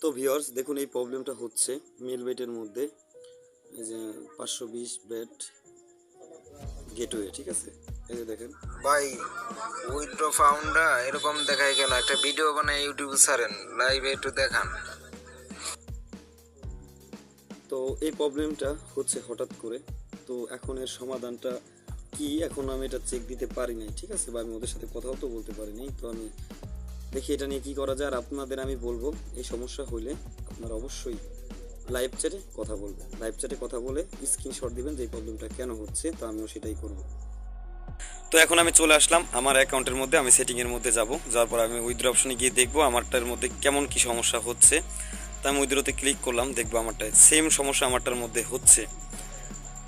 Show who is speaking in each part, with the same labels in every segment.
Speaker 1: তো ভিউয়ার্স দেখুন এই প্রবলেমটা হচ্ছে মিল বেটের মধ্যে, এই যে 520 বেট গেটওয়ে, ঠিক আছে। এই যে দেখেন
Speaker 2: ভাই উইথড্র ফাউন্ডা এরকম দেখায় কেন? একটা ভিডিও বানায় ইউটিউবে ছাড়েন, লাইভে একটু দেখান।
Speaker 1: তো এই প্রবলেমটা হচ্ছে হঠাৎ করে। তো এখন এর সমাধানটা কি, এখন আমি এটা চেক দিতে পারি নাই, ঠিক আছে, বা আমি ওদের সাথে কথাও তো বলতে পারি নাই। তো আমি দেখি এটা নিয়ে কি করা যায়। আর আপনাদের আমি বলবো এই সমস্যা হইলে আপনারা অবশ্যই লাইভ চ্যাটে কথা বলবেন, লাইভ চ্যাটে কথা বলে স্ক্রিনশট দিবেন যে এই প্রবলেমটা কেন হচ্ছে। তো আমিও সেটাই করব। তো এখন আমি চলে আসলাম আমার অ্যাকাউন্টের মধ্যে, আমি সেটিংয়ের মধ্যে যাওয়ার পর আমি উইথড্র অপশনে গিয়ে দেখবো আমারটার মধ্যে কেমন কি সমস্যা হচ্ছে। তো আমি উইথড্রতে ক্লিক করলাম, দেখবো আমারটা সেম সমস্যা আমারটার মধ্যে হচ্ছে।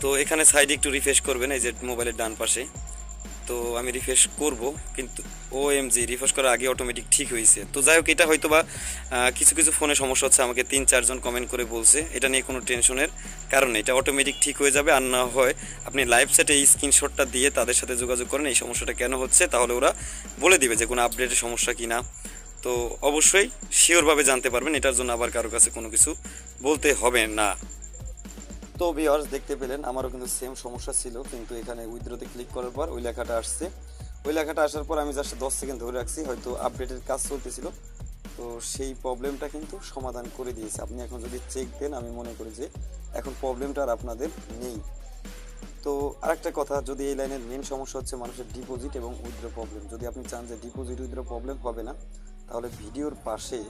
Speaker 1: তো এখানে সাইডে একটু রিফ্রেশ করবেন, এই যে মোবাইলের ডান পাশে। তো আমি রিফ্রেশ করব, কিন্তু OMG রিফ্রেশ করার আগে অটোমেটিক ঠিক হয়েছে। তো যাই হোক, এটা হয়তো বা কিছু কিছু ফোনে সমস্যা হচ্ছে, আমাকে 3-4 জন কমেন্ট করে বলছে। এটা নিয়ে কোনো টেনশনের কারণে এটা অটোমেটিক ঠিক হয়ে যাবে। আর না হয় আপনি লাইভ চ্যাটে এই স্ক্রিনশটটা দিয়ে তাদের সাথে যোগাযোগ করেন এই সমস্যাটা কেন হচ্ছে, তাহলে ওরা বলে দিবে যে কোনো আপডেটের সমস্যা কি না। তো অবশ্যই শিওরভাবে জানতে পারবেন, এটার জন্য আবার কারো কাছে কোনো কিছু বলতে হবে না। তো ভিউয়ার্স দেখতে পেলেন আমারও কিন্তু সেম সমস্যা ছিল, কিন্তু এখানে উইথড্রতে ক্লিক করার পর ওই লেখাটা আসছে। ওই লেখাটা আসার পর আমি জাস্ট 10 সেকেন্ড ধরে রাখছি, হয়তো আপডেটের কাজ চলতেছিল। তো সেই প্রবলেমটা কিন্তু সমাধান করে দিয়েছে। আপনি এখন যদি চেক দেন, আমি মনে করি যে এখন প্রবলেমটা আর আপনাদের নেই। তো আরেকটা কথা, যদি এই লাইনের মেন সমস্যা হচ্ছে মানুষের ডিপোজিট এবং উইথড্র প্রবলেম, যদি আপনি চান যে ডিপোজিট উইথড্র প্রবলেম হবে না, তাহলে ভিডিওর পাশে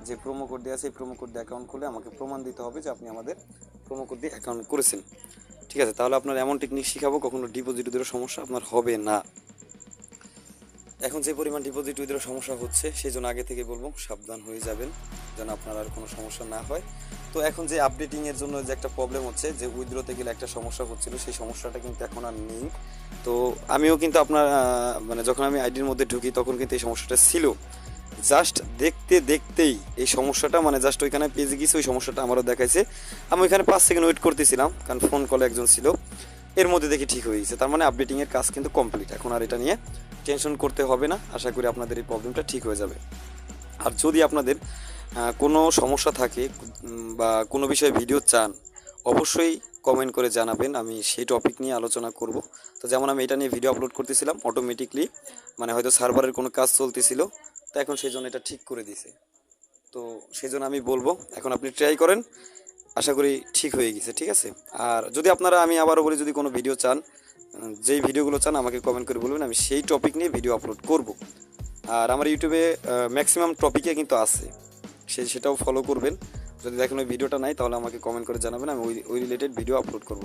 Speaker 1: যে প্রোমো কোড দেওয়া আছে এই প্রোমো কোড দিয়ে অ্যাকাউন্ট খুলে আমাকে প্রমাণ দিতে হবে যে আপনি আমাদের প্রোমো কোড দিয়ে অ্যাকাউন্ট করেছেন, ঠিক আছে। তাহলে আপনার এমন টেকনিক শিখাবো কখনো ডিপোজিট উইথড্র সমস্যা আপনার হবে না। এখন যে পরিমাণ ডিপোজিট উইথড্র সমস্যা হচ্ছে, সেই জন্য আগে থেকে বলবো সাবধান হয়ে যাবেন যেন আপনার আর কোনো সমস্যা না হয়। তো এখন যে আপডেটিংয়ের জন্য যে একটা প্রবলেম হচ্ছে, যে উইথড্রতে গেলে একটা সমস্যা হচ্ছিল, সেই সমস্যাটা কিন্তু এখন আর নেই। তো আমিও কিন্তু আপনার মানে যখন আমি আইডির মধ্যে ঢুকি তখন কিন্তু এই সমস্যাটা ছিল। জাস্ট দেখতে দেখতেই এই সমস্যাটা, মানে জাস্ট ওইখানে পেজে গিয়েছে, ওই সমস্যাটা আমারও দেখাইছে। আমি ওইখানে 5 সেকেন্ড ওয়েট করতেছিলাম, কারণ ফোন কলে একজন ছিল। এর মধ্যে দেখি ঠিক হয়ে গেছে। তার মানে আপডেটিংয়ের কাজ কিন্তু কমপ্লিট। এখন আর এটা নিয়ে টেনশন করতে হবে না। আশা করি আপনাদের এই প্রবলেমটা ঠিক হয়ে যাবে। আর যদি আপনাদের কোনো সমস্যা থাকে বা কোনো বিষয়ে ভিডিও চান, অবশ্যই কমেন্ট করে জানাবেন, আমি সেই টপিক নিয়ে আলোচনা করব। তো যেমন আমি এটা নিয়ে ভিডিও আপলোড করতেছিলাম অটোমেটিকলি, মানে হয়তো সার্ভারের কোনো কাজ চলতেছিল, তো এখন সেই জন্য এটা ঠিক করে দিছে। তো সেই জন্য আমি বলবো এখন আপনি ট্রাই করেন, আশা করি ঠিক হয়ে গেছে, ঠিক আছে। আর যদি আপনারা, আমি আবারও বলি, যদি কোনো ভিডিও চান, যেই ভিডিওগুলো চান আমাকে কমেন্ট করে বলবেন, আমি সেই টপিক নিয়ে ভিডিও আপলোড করব। আর আমার ইউটিউবে ম্যাক্সিমাম টপিকে কিন্তু আছে, সেটাও ফলো করবেন। যদি দেখেন ওই ভিডিওটা নাই, তাহলে আমাকে কমেন্ট করে জানাবেন, আমি ওই রিলেটেড ভিডিও আপলোড করব।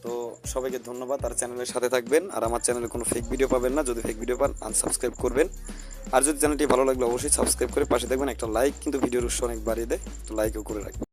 Speaker 1: তো সবাইকে ধন্যবাদ, আর চ্যানেলের সাথে থাকবেন। আর আমার চ্যানেলে কোনো ফেক ভিডিও পাবেন না, যদি ফেক ভিডিও পান আনসাবস্ক্রাইব করবেন। আর যদি চ্যানেলটি ভালো লাগলে অবশ্যই সাবস্ক্রাইব করে পাশে থাকবেন। একটা লাইক কিন্তু ভিডিওর উৎস অনেক বাড়িয়ে দেয়, তো লাইকও করে রাখবেন।